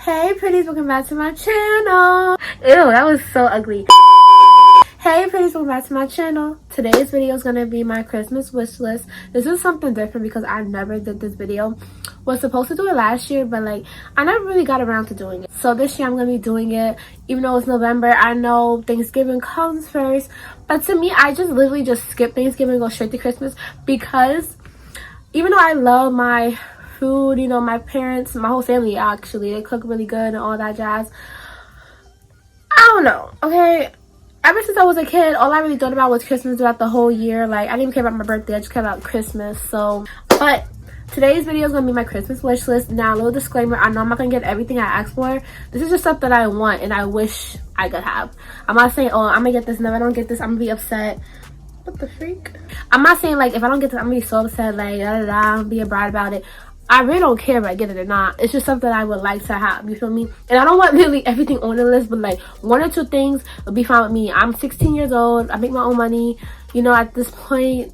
Hey pretties, welcome back to my channel. Ew, that was so ugly. Hey pretties, welcome back to my channel. Today's video is gonna be my Christmas wish list. This is something different because I never did this video. Was supposed to do it last year, but like I never really got around to doing it. So this year I'm gonna be doing it, even though it's November. I know Thanksgiving comes first, but to me I just literally just skip Thanksgiving and go straight to Christmas, because even though I love my food, you know, my parents, my whole family actually, they cook really good and all that jazz. I don't know, okay? Ever since I was a kid, all I really thought about was Christmas throughout the whole year. Like, I didn't even care about my birthday, I just cared about Christmas. So, but today's video is gonna be my Christmas wish list. Now, a little disclaimer, I know I'm not gonna get everything I asked for. This is just stuff that I want and I wish I could have. I'm not saying, oh, I'm gonna get this, and if I don't get this, I'm gonna be upset. What the freak? I'm not saying, like, if I don't get this, I'm gonna be so upset, like, I'm be a bride about it. I really don't care if I get it or not. It's just something I would like to have, you feel me? And I don't want really everything on the list, but like 1 or 2 things would be fine with me. I'm 16 years old. I make my own money. You know, at this point,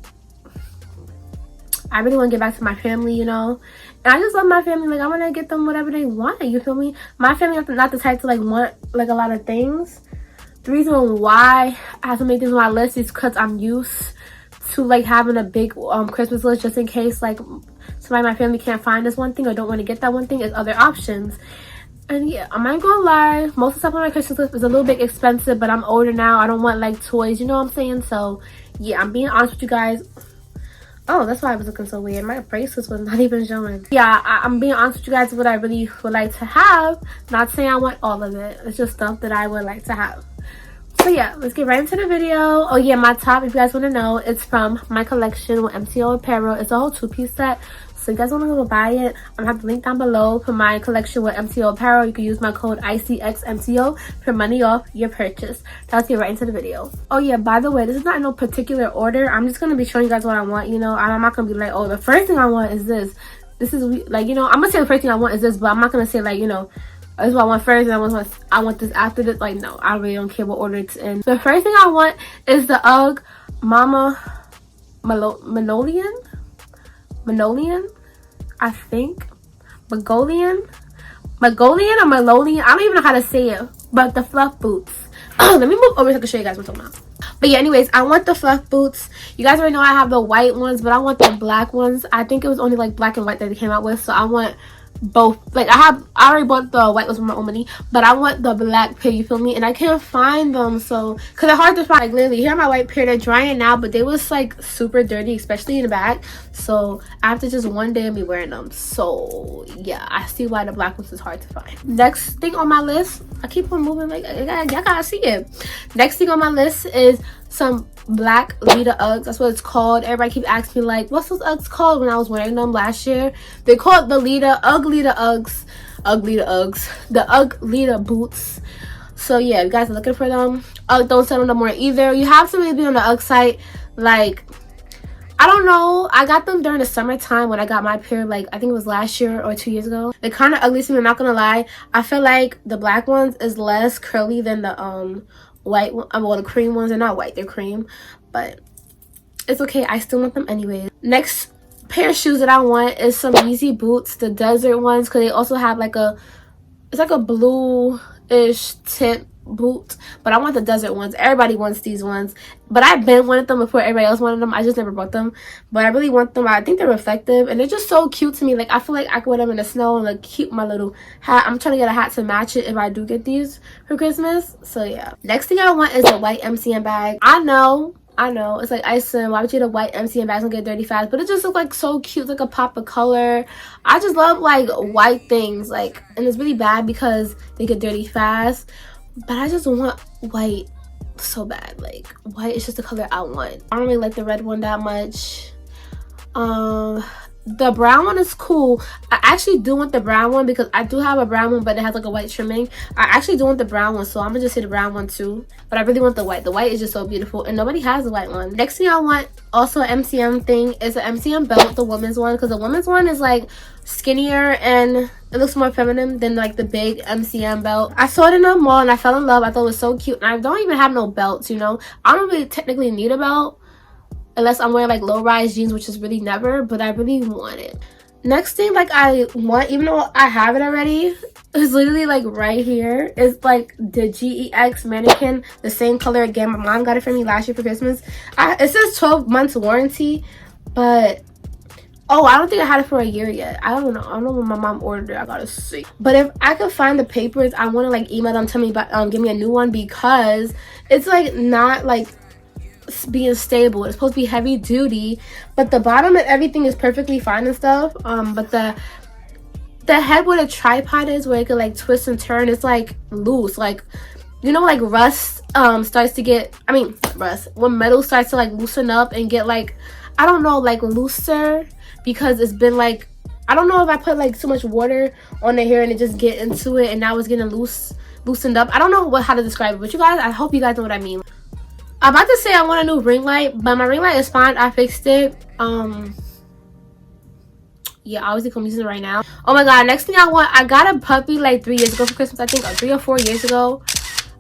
I really want to get back to my family, you know? And I just love my family. Like, I want to get them whatever they want, you feel me? My family is not the type to like want like a lot of things. The reason why I have to make this on my list is because I'm used to like having a big Christmas list, just in case like somebody in my family can't find this one thing or don't want to get that one thing. Is other options. And yeah, I'm not gonna lie, most of the stuff on my Christmas list is a little bit expensive, but I'm older now. I don't want like toys, you know what I'm saying? So yeah, I'm being honest with you guys. Oh, that's why I was looking so weird. My bracelets was not even showing. Yeah, I'm being honest with you guys, what I really would like to have. Not saying I want all of it, it's just stuff that I would like to have. So yeah, let's get right into the video. Oh yeah, my top, if you guys want to know, it's from my collection with MTO Apparel. It's a whole 2-piece set. So if you guys want to go buy it, I'm going to have the link down below for my collection with MTO Apparel. You can use my code Icyxmto for money off your purchase. Now let's get right into the video. Oh yeah, by the way, this is not in no particular order. I'm just going to be showing you guys what I want, you know. I'm not going to be like, oh, the first thing I want is this. This is like, you know, I'm going to say the first thing I want is this, but I'm not going to say like, you know, this is what I want first and I want this after this. Like, no, I really don't care what order it's in. The first thing I want is the UGG Mama Manolian, I think. Magolian or Malolian. I don't even know how to say it. But the fluff boots. Let me move over so I can show you guys what I'm talking about. But yeah, anyways, I want the fluff boots. You guys already know I have the white ones, but I want the black ones. I think it was only like black and white that they came out with, so I want both. Like, I already bought the white ones with my own money, but I want the black pair, you feel me? And I can't find them, so because they're hard to find. Like, literally, here are my white pair. They're drying now, but they was like super dirty, especially in the back. So after just one day of me wearing them, so yeah, I see why the black ones is hard to find. Next thing on my list, I keep on moving, like y'all gotta see it. Next thing on my list is some black Lita Uggs. That's what it's called. Everybody keep asking me like, what's those Uggs called? When I was wearing them last year, they called the Ugg Lita boots. So yeah, you guys are looking for them. Ugg don't sell them no more either. You have to really be on the Ugg site. Like, I don't know, I got them during the summertime when I got my pair, like I think it was last year or 2 years ago. They're kind of ugly to me, I'm not gonna lie. I feel like the black ones is less curly than the white one. Well, the cream ones are not white, they're cream, but it's okay, I still want them anyway. Next pair of shoes that I want is some Yeezy boots, the desert ones, because they also have like it's like a blue-ish tint boot, but I want the desert ones. Everybody wants these ones, but I've been wanted them before everybody else wanted them. I just never bought them, but I really want them. I think they're reflective and they're just so cute to me. Like, I feel like I could wear them in the snow and like keep my little hat. I'm trying to get a hat to match it if I do get these for Christmas. So yeah, next thing I want is a white MCM bag. I know it's like Icylinn, why would you get a white MCM bag and get dirty fast? But it just looks like so cute, like a pop of color. I just love like white things, like, and it's really bad because they get dirty fast. But I just want white so bad. Like, white is just the color I want. I don't really like the red one that much. The brown one is cool. I actually do want the brown one because I do have a brown one, but it has like a white trimming. I actually do want the brown one, so I'm gonna just say the brown one too. But I really want the white. The white is just so beautiful, and nobody has the white one. Next thing I want, also an MCM thing, is an MCM belt, the women's one, because the women's one is like skinnier and it looks more feminine than like the big MCM belt. I saw it in the mall and I fell in love. I thought it was so cute, and I don't even have no belts, you know. I don't really technically need a belt unless I'm wearing like low-rise jeans, which is really never, but I really want it. Next thing like I want, even though I have it already, is literally like right here. It's like the GEX mannequin, the same color again. My mom got it for me last year for Christmas. It says 12 months warranty, but oh, I don't think I had it for a year yet. I don't know when my mom ordered it. I gotta see. But if I could find the papers, I want to like email them, tell me about give me a new one, because it's like not like being stable. It's supposed to be heavy duty, but the bottom and everything is perfectly fine and stuff. But the head where the tripod is, where it could like twist and turn, it's like loose. Like, you know, like rust starts to get, I mean rust, when metal starts to like loosen up and get like, I don't know, like looser, because it's been like, I don't know if I put like so much water on the hair and it just get into it and now it's getting loosened up. I don't know how to describe it, but you guys, I hope you guys know what I mean. I'm about to say I want a new ring light, but my ring light is fine. I fixed it. Yeah, obviously I'm using it right now. Oh my god, next thing I want, I got a puppy like 3 years ago for Christmas. I think 3 or 4 years ago.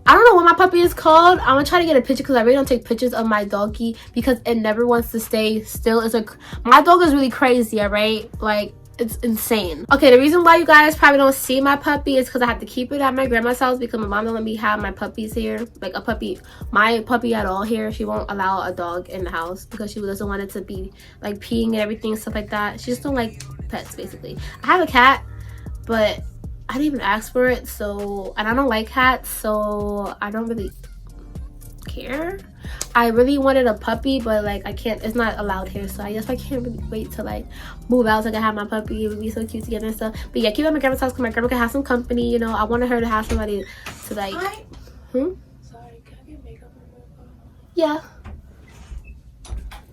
I don't know what my puppy is called. I'm gonna try to get a picture because I really don't take pictures of my doggy because it never wants to stay still. My dog is really crazy, alright? Like, it's insane. Okay, the reason why you guys probably don't see my puppy is because I have to keep it at my grandma's house because my mom don't let me have my puppies here, like my puppy at all here. She won't allow a dog in the house because she doesn't want it to be like peeing and everything, stuff like that. She just don't like pets, basically. I have a cat, but I didn't even ask for it, so, and I don't like cats, so I don't really care. I really wanted a puppy, but like I can't, it's not allowed here, so I guess I can't really wait to like move out so I can have my puppy. It would be so cute together and stuff. But yeah, keep it at my grandma's house because my grandma can have some company, you know. I wanted her to have somebody to like Sorry, can I get makeup remover? Yeah.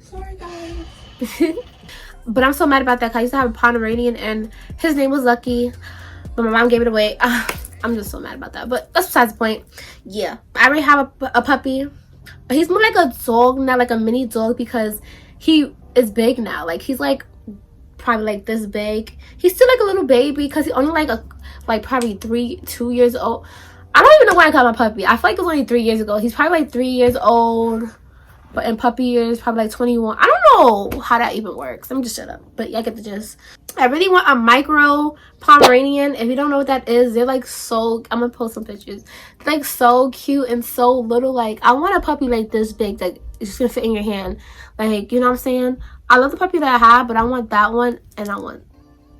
Sorry guys. But I'm so mad about that because I used to have a Pomeranian and his name was Lucky, but my mom gave it away. I'm just so mad about that, but that's besides the point. Yeah, I already have a puppy. He's more like a dog, not like a mini dog, because he is big now. Like, he's like probably like this big. He's still like a little baby because he's only like probably 2 years old. I don't even know why I got my puppy. I feel like it was only 3 years ago. He's probably like 3 years old, but in puppy years probably like 21. I don't know how that even works. Let me just shut up. But yeah, I get the gist. I really want a micro Pomeranian. If you don't know what that is, they're like so, I'm gonna post some pictures. They're like so cute and so little. Like, I want a puppy like this big that it's just gonna fit in your hand. Like, you know what I'm saying? I love the puppy that I have, but I want that one and I want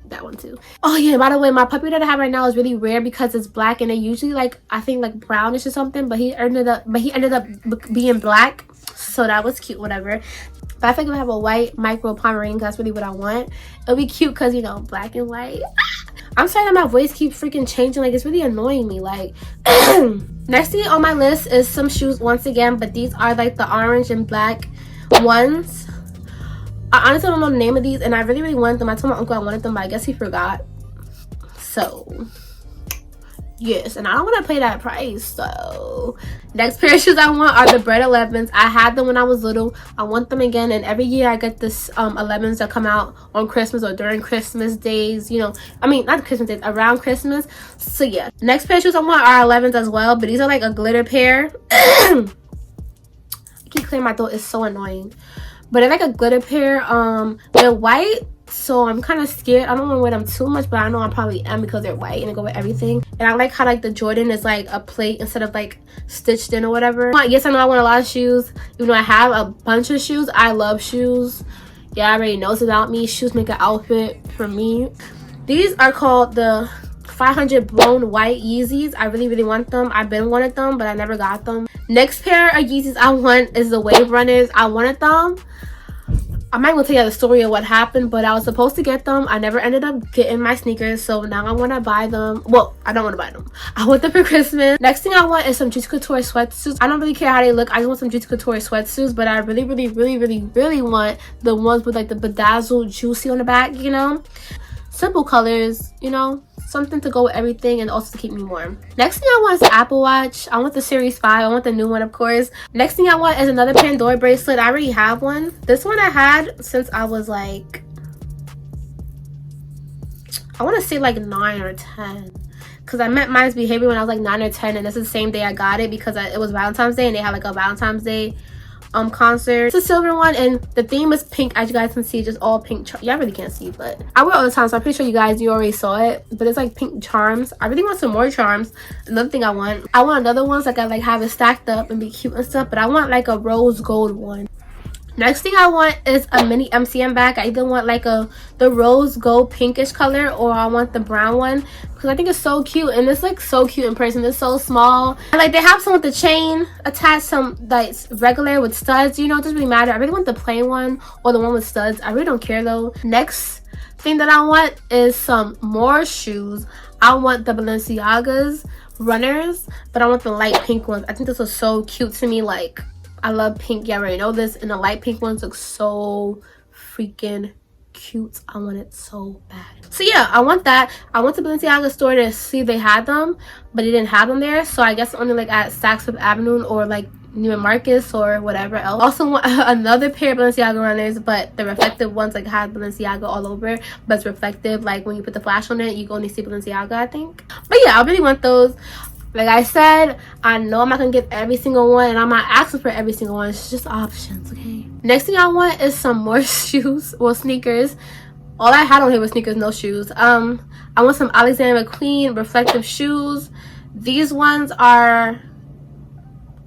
that one too. Oh yeah, by the way, my puppy that I have right now is really rare because it's black, and they usually like, I think like brownish or something, but he ended up being black, so that was cute, whatever. But I think if I have a white micro Pomeranian, that's really what I want. It'll be cute because, you know, black and white. I'm sorry that my voice keeps freaking changing. Like, it's really annoying me. Like, next thing on my list is some shoes once again, but these are like the orange and black ones. I honestly don't know the name of these, and I really wanted them. I told my uncle I wanted them, but I guess he forgot. So yes, and I don't want to pay that price. So next pair of shoes I want are the Bread 11s. I had them when I was little. I want them again, and every year I get this 11s that come out on Christmas or during Christmas days, you know. I mean, not Christmas days, around Christmas. So yeah, next pair of shoes I want are 11s as well, but these are like a glitter pair. I keep clearing my throat, it's so annoying. But they're like a glitter pair. They're white, so I'm kind of scared. I don't want to wear them too much, but I know I probably am because they're white and they go with everything. And I like how like the Jordan is like a plate instead of like stitched in or whatever. Yes, I know I want a lot of shoes, even though I have a bunch of shoes. I love shoes. Yeah, I already knows about me. Shoes make an outfit for me. These are called the 500 blown white Yeezys. I really want them. I've been wanted them, but I never got them. Next pair of Yeezys I want is the Wave Runners. I wanted them. I'm not going to tell you the story of what happened, but I was supposed to get them. I never ended up getting my sneakers, so now I want to buy them. Well, I don't want to buy them. I want them for Christmas. Next thing I want is some Juicy Couture sweatsuits. I don't really care how they look. I just want some Juicy Couture sweatsuits, but I really want the ones with like the bedazzled juicy on the back, you know? Simple colors, you know? Something to go with everything and also to keep me warm. Next thing I want is an Apple Watch. I want the Series 5. I want the new one, of course. Next thing I want is another Pandora bracelet. I already have one. This one I had since I was like, I want to say like 9 or 10. Because I met Mine's Behavior when I was like 9 or 10. And this is the same day I got it because it was Valentine's Day and they had like a Valentine's Day concert. It's a silver one, and the theme is pink. As you guys can see, just all pink. Y'all really can't see, but I wear it all the time, so I'm pretty sure you already saw it. But it's like pink charms. I really want some more charms. Another thing I want another one so I can like have it stacked up and be cute and stuff, but I want like a rose gold one. Next thing I want is a mini MCM bag. I either want like the rose gold pinkish color, or I want the brown one because I think it's so cute, and it's like so cute in person. It's so small, and like they have some with the chain attached, some like regular with studs. You know, it doesn't really matter. I really want the plain one or the one with studs. I really don't care though. Next thing that I want is some more shoes. I want the Balenciagas runners, but I want the light pink ones. I think this was so cute to me. Like, I love pink. Yeah, I already know this. And the light pink ones look so freaking cute. I want it so bad. So yeah, I want that. I went to Balenciaga store to see if they had them, but they didn't have them there. So I guess only like at Saks Fifth Avenue or like Neiman Marcus or whatever else. Also want another pair of Balenciaga runners, but the reflective ones like had Balenciaga all over, but it's reflective. Like when you put the flash on it, you can only see Balenciaga, I think. But yeah, I really want those. Like I said, I know I'm not gonna get every single one, and I'm not asking for every single one. It's just options, okay? Next thing I want is some more shoes, well, sneakers. All I had on here was sneakers, no shoes. I want some Alexander McQueen reflective shoes. These ones are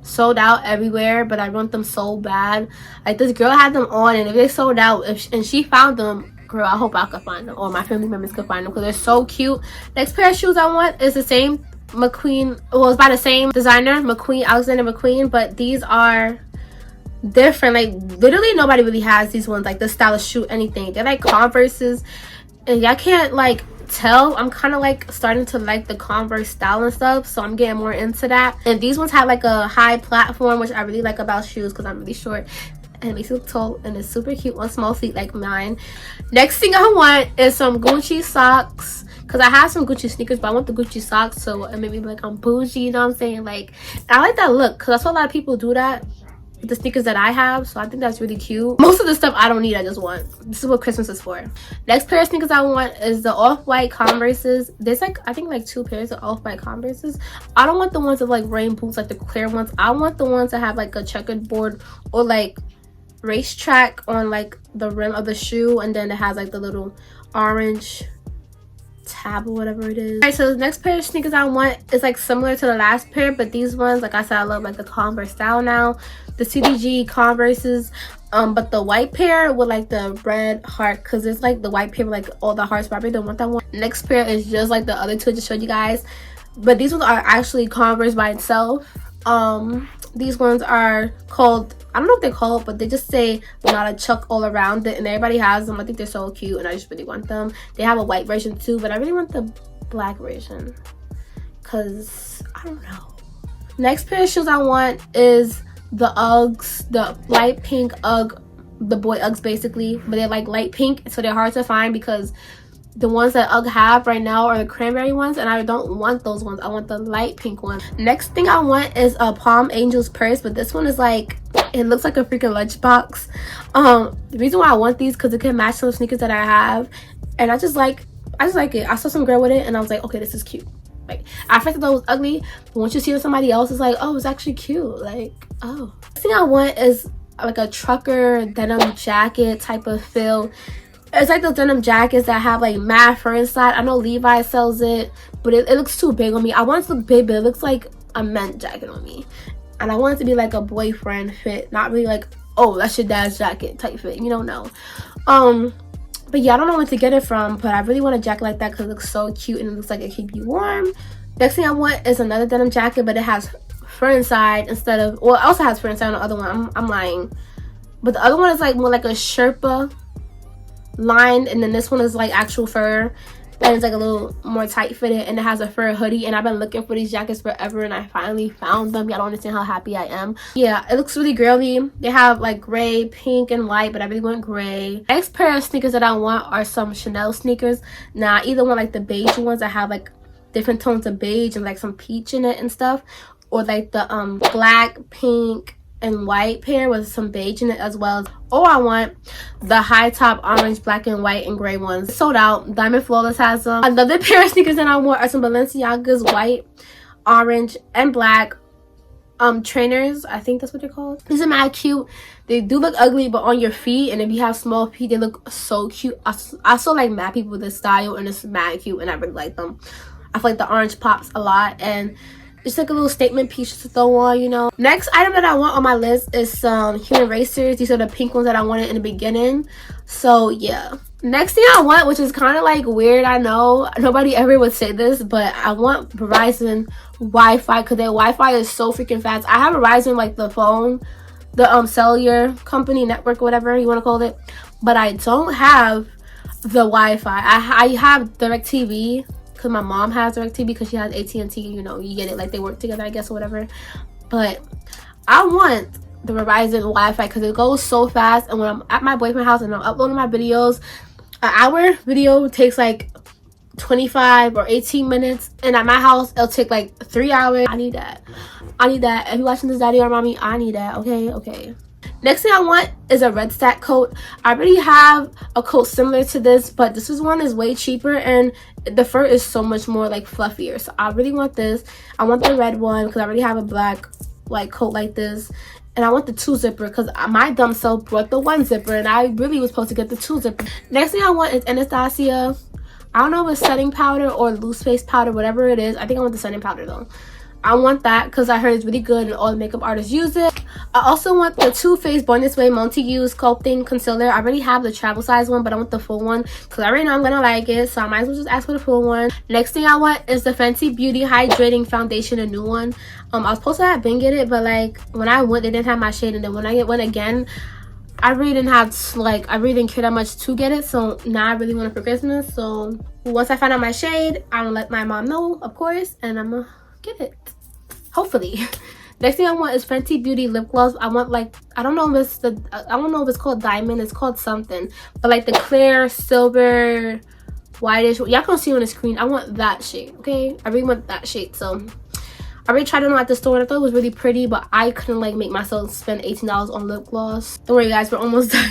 sold out everywhere, but I want them so bad. Like this girl had them on, and if they sold out, and she found them, girl, I hope I could find them, or my family members could find them, because they're so cute. Next pair of shoes I want is the same McQueen, well, it's by the same designer, McQueen, Alexander McQueen, but these are different. Like literally nobody really has these ones, like this style of shoe, anything. They're like Converses, and y'all can't like tell, I'm kind of like starting to like the Converse style and stuff, so I'm getting more into that. And these ones have like a high platform, which I really like about shoes because I'm really short, and it makes me look tall, and it's super cute on small feet like mine. Next thing I want is some Gucci socks, because I have some Gucci sneakers, but I want the Gucci socks, so it made me like I'm bougie, you know what I'm saying? Like, I like that look, because I saw a lot of people do that with the sneakers that I have, so I think that's really cute. Most of the stuff I don't need, I just want. This is what Christmas is for. Next pair of sneakers I want is the off-white Converses. There's like, I think like 2 pairs of off-white Converses. I don't want the ones with like rain boots, like the clear ones. I want the ones that have like a checkered board or like racetrack on like the rim of the shoe, and then it has like the little orange tab or whatever it is. Alright, so the next pair of sneakers I want is like similar to the last pair, but these ones, like I said, I love like the Converse style now. The CDG Converses, but the white pair with like the red heart, because it's like the white pair with like all the hearts, but I really don't want that one. Next pair is just like the other two I just showed you guys, but these ones are actually Converse by itself. These ones are called, I don't know what they're called, but they just say not a chuck all around it, and everybody has them. I think they're so cute, and I just really want them. They have a white version too, but I really want the black version because I don't know. Next pair of shoes I want is the Uggs, the light pink Ugg, the boy Uggs basically, but they're like light pink, so they're hard to find because the ones that Ugg have right now are the cranberry ones, and I don't want those ones. I want the light pink one. Next thing I want is a Palm Angels purse, but this one is like, it looks like a freaking lunchbox. The reason why I want these because it can match some sneakers that I have, and I just like it. I saw some girl with it, and I was like, okay, this is cute. Like, I thought it was ugly, but once you see it with somebody else, it's like, oh, it's actually cute. Like, oh. Next thing I want is like a trucker denim jacket type of feel. It's like those denim jackets that have like matte fur inside. I know Levi sells it, but it looks too big on me. I want it to look big, but it looks like a men's jacket on me. And I want it to be like a boyfriend fit, not really like, oh, that's your dad's jacket type fit. You don't know. But yeah, I don't know where to get it from, but I really want a jacket like that because it looks so cute and it looks like it keep you warm. Next thing I want is another denim jacket, but it has fur inside instead of, well, it also has fur inside on the other one. I'm lying. But the other one is like more like a Sherpa lined, and then this one is like actual fur, and it's like a little more tight fitted, and it has a fur hoodie. And I've been looking for these jackets forever, and I finally found them. Y'all don't understand how happy I am. Yeah, it looks really girly. They have like gray, pink, and white, but I really want gray. Next pair of sneakers that I want are some Chanel sneakers. Now I either want like the beige ones that have like different tones of beige and like some peach in it and stuff, or like the black, pink, and white pair with some beige in it as well. Or I want the high top orange, black, and white, and gray ones. It's sold out. Diamond Flawless has them. Another pair of sneakers that I want are some Balenciagas white, orange, and black. trainers. I think that's what they're called. These are mad cute. They do look ugly, but on your feet, and if you have small feet, they look so cute. I saw like mad people with this style, and it's mad cute, and I really like them. I feel like the orange pops a lot, and it's like a little statement piece to throw on, you know. Next item that I want on my list is some human racers. These are the pink ones that I wanted in the beginning. So yeah. Next thing I want, which is kind of like weird, I know nobody ever would say this, but I want Verizon Wi-Fi, because their Wi-Fi is so freaking fast. I have Verizon, like the phone, the cellular company, network, whatever you want to call it, but I don't have the Wi-Fi. I have DirecTV, because my mom has DirecTV because she has AT&T, you know, you get it, like they work together, I guess, or whatever. But I want the Verizon Wi-Fi because it goes so fast, and when I'm at my boyfriend's house and I'm uploading my videos, an hour video takes like 25 or 18 minutes, and at my house it'll take like 3 hours. I need that. If you're watching this, daddy or mommy, I need that. Okay. Next thing I want is a red stack coat. I already have a coat similar to this, but this one is way cheaper, and the fur is so much more like fluffier. So I really want this. I want the red one because I already have a black like coat like this, and I want the 2-zipper because my dumb self brought the 1-zipper, and I really was supposed to get the 2-zipper. Next thing I want is Anastasia. I don't know if it's setting powder or loose face powder, whatever it is. I think I want the setting powder though. I want that because I heard it's really good and all the makeup artists use it. I also want the Too Faced Born This Way multi-use sculpting concealer. I already have the travel size one, but I want the full one because I already know I'm gonna like it, so I might as well just ask for the full one. Next thing I want is the Fenty Beauty Hydrating Foundation, a new one. I was supposed to have been get it, but like when I went, they didn't have my shade, and then when I went again, I really didn't have, like, I really didn't care that much to get it. So now I really want it for Christmas. So once I find out my shade, I'm gonna let my mom know, of course, and I'm gonna get it, hopefully. Next thing I want is Fenty Beauty lip gloss. I want, like, I don't know if it's called diamond, it's called something, but like the clear silver whitish, y'all can see on the screen. I want that shade. Okay, I really want that shade. So I already tried it on at the store, and I thought it was really pretty, but I couldn't like make myself spend $18 on lip gloss. Don't worry guys, we're almost done.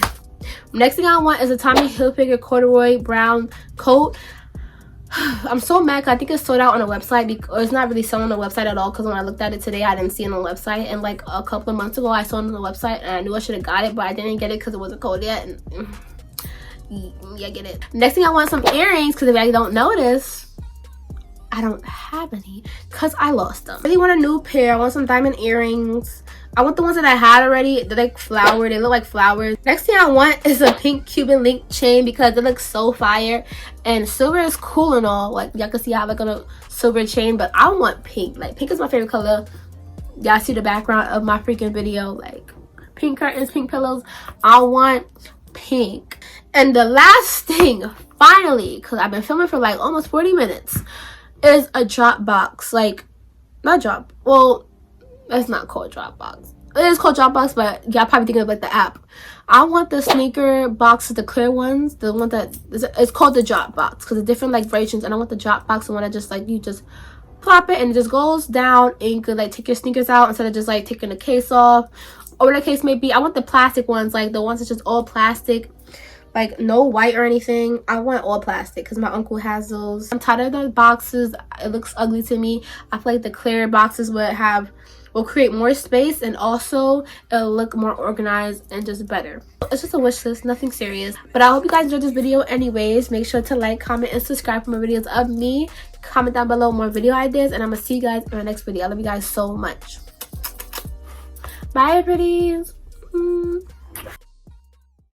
Next thing I want is a Tommy Hilfiger corduroy brown coat. I'm so mad because I think it's sold out on the website, because it's not really selling on the website at all, because when I looked at it today I didn't see it on the website, and like a couple of months ago I saw it on the website and I knew I should have got it, but I didn't get it because it wasn't cold yet. And yeah, get it. Next thing I want some earrings, because if I don't notice, I don't have any because I lost them. I really want a new pair. I want some diamond earrings. I want the ones that I had already. They're like flowered. They look like flowers. Next thing I want is a pink Cuban link chain because it looks so fire. And silver is cool and all. Like y'all can see I have like a silver chain, but I want pink. Like pink is my favorite color. Y'all see the background of my freaking video. Like pink curtains, pink pillows. I want pink. And the last thing, finally, because I've been filming for like almost 40 minutes, is a drop box. Like, not drop, well, it's not called Dropbox. It is called Dropbox, but y'all probably thinking of like the app. I want the sneaker boxes, the clear ones, the one that it's called the Dropbox because it's different like versions, and I want the Dropbox, the one that just like you just plop it and it just goes down, and you could like take your sneakers out instead of just like taking the case off, or whatever the case may be. I want the plastic ones, like the ones that's just all plastic, like no white or anything. I want all plastic because my uncle has those. I'm tired of the boxes. It looks ugly to me. I feel like the clear boxes will create more space, and also it'll look more organized and just better. It's just a wish list, nothing serious, but I hope you guys enjoyed this video anyways. Make sure to like, comment, and subscribe for more videos of me. Comment down below more video ideas, and I'm gonna see you guys in my next video. I love you guys so much. Bye pretties.